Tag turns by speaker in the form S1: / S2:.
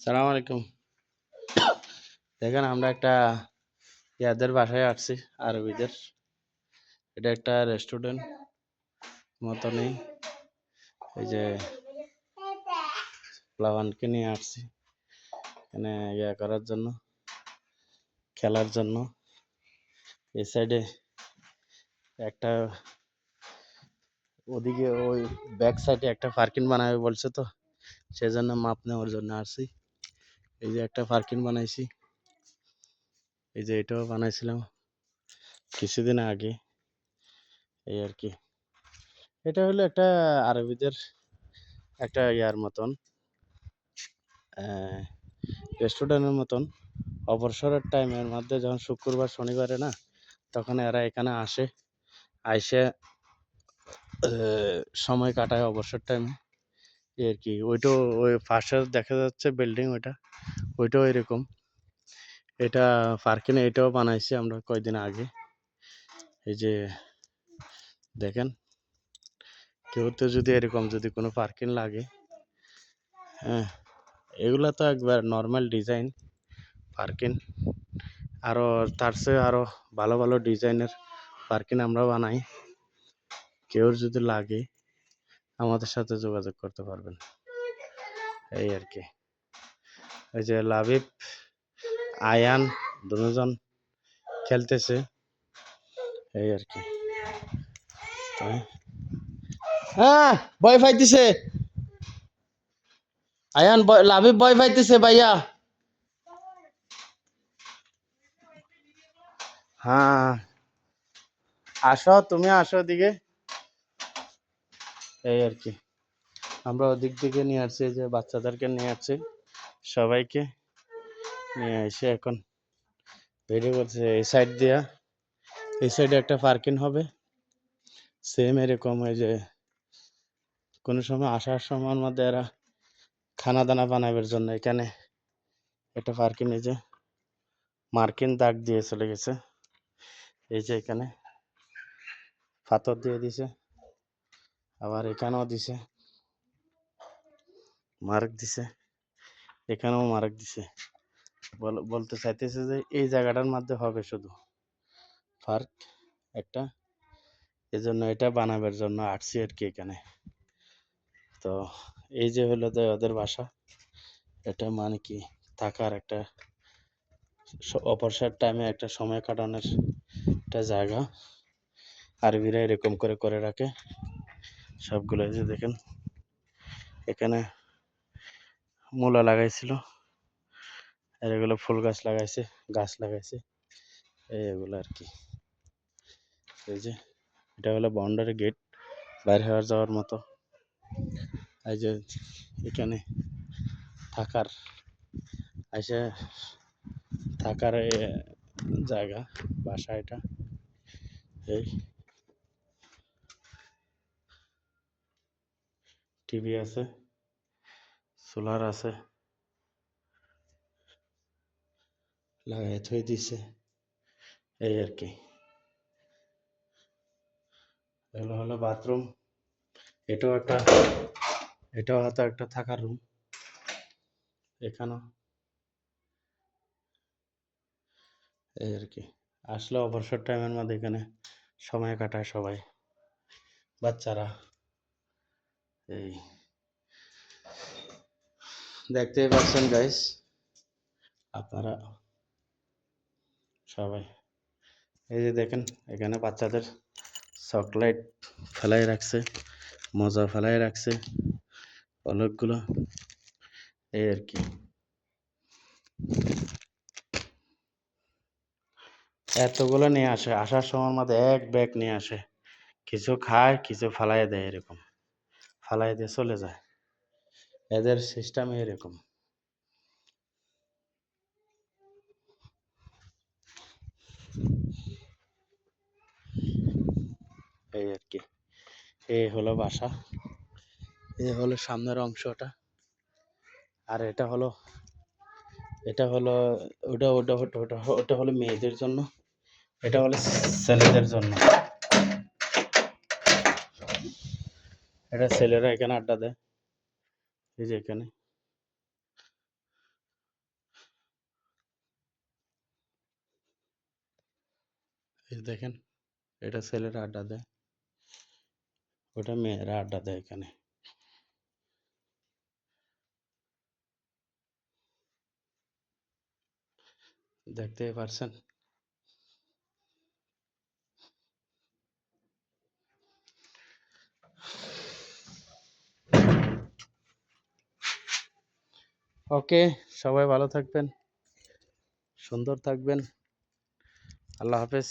S1: সালাম আলাইকুম। দেখেন আমরা একটা ইয়াদের বাসায় আসছি, আরবিদের। এটা একটা রেস্টুরেন্ট মতনই। এই যে প্লাবানকে নিয়ে আসছি এখানে ইয়া করার জন্য, খেলার জন্য। এই সাইডে একটা, ওদিকে ওই ব্যাক সাইডে একটা পার্কিং বানাবে বলছে, তো সেজন্য মাপ নেওয়ার জন্য আসছি। এই যে একটা পার্কিং বানাইছি, এই যে এটাও বানাইছিলাম কিছুদিন আগে। এই আর কি, এটা হলো একটা আরবিদের একটা ইয়ার মতন, রেস্টুরেন্টের মতন। অবসরের টাইমের মধ্যে যখন শুক্রবার শনিবারে না, তখন এরা এখানে আসে, আইসে সময় কাটায় অবসর টাইমে। আর কি ওইটাও ওই পাশে দেখা যাচ্ছে বিল্ডিং, ওইটাও এরকম। এটা পার্কিং, এটাও বানাইছি আমরা কয়দিন আগে। এই যে দেখেন, কেউ তো যদি এরকম যদি কোনো পার্কিং লাগে, হ্যাঁ, এগুলা তো একবার নর্মাল ডিজাইন পার্কিং। আরও তার চেয়ে আরও ভালো ভালো ডিজাইনের পার্কিং আমরা বানাই। কেউ যদি লাগে আমাদের সাথে যোগাযোগ করতে পারবেন। এই আর কি, এই যে লাবিব আয়ান দুজন খেলতেছে, এই আর কি। হ্যাঁ, ভয় পাইতেছে আয়ান, লাবিব ভয় পাইতেছে ভাইয়া। হ্যাঁ, আসো, তুমি আসো দিকে। এই আর কি, আমরা ওদিক থেকে নিয়ে আসছি, যে বাচ্চাদেরকে নিয়ে আসছি, সবাইকে নিয়ে এসে এখন ভিডিও করছে। এই সাইড দিয়া, এই সাইডে একটা পার্কিং হবে সেম এরকম। এই যে কোনো সময় আসার সময়ের মধ্যে এরা খানা দানা বানাবার জন্য এখানে একটা পার্কিং, এই যে মার্কিন দাগ দিয়ে চলে গেছে। এই যে এখানে পাথর দিয়ে দিছে, আবার এখানেও দিছে, মার্ক দিছে, এখানেও মার্ক দিছে। বলতে চাইতেছে যে এই জায়গাটার মধ্যে হবে শুধু পার্ক একটা, এজন্য এটা বানাবার জন্য আসছি আর কি এখানে। তো এই যে হলো যে ওদের বাসা, এটা মানে কি থাকার একটা, অবসর টাইমে একটা সময় কাটানোর একটা জায়গা। আরবিরা এরকম করে করে রাখে সবগুলো। এই যে দেখেন, এখানে মূলা লাগাইছিল, আর এগুলো ফুল গাছ লাগাইছে, গাছ লাগাইছে এগুলো আর কি। এই যে এটা হলো বাউন্ডারি গেট, বাইরে হওয়ার যাওয়ার মতো। এই যে এখানে থাকার, এসে থাকার জায়গা, বাসা এটা। এই টিভি আছে, সোলার আছে, লাগাই থই দিছে। এই আর কি, এগুলো হলো বাথরুম। এটাও একটা, এটাও হয়তো একটা থাকার রুম এখানেও। এই আর কি, আসলে অবসর টাইমের মধ্যে এখানে সময় কাটায় সবাই, বাচ্চারা। এই দেখতেই পাচ্ছেন গাইস আপনারা সবাই। এই যে দেখেন, এখানে বাচ্চাদের চকলেট ফেলাই রাখছে, মজা ফেলাই রাখছে অনেকগুলো। এই আর কি, এতগুলো নিয়ে আসে, আসার সময় মধ্যে এক ব্যাগ নিয়ে আসে, কিছু খায় কিছু ফালাই দেয়, এরকম ফালাই দিয়ে চলে যায়। এদের সিস্টেম এরকম। এই আর কি, এই হলো বাসা, এই হলো সামনের অংশটা। আর এটা হলো, এটা হলো ওটা ওটা ওটা ওটা ওটা হলো মেয়েদের জন্য, এটা হলো ছেলেদের জন্য। এটা ছেলেরা এখানে আড্ডা দেয়, এই যে এখানে। এই দেখেন, এটা ছেলেরা আড্ডা দেয়, ওটা মেয়েরা আড্ডা দেয় এখানে। দেখতে পারছেন? ওকে, সবাই ভালো থাকবেন, সুন্দর থাকবেন। আল্লাহ হাফেজ।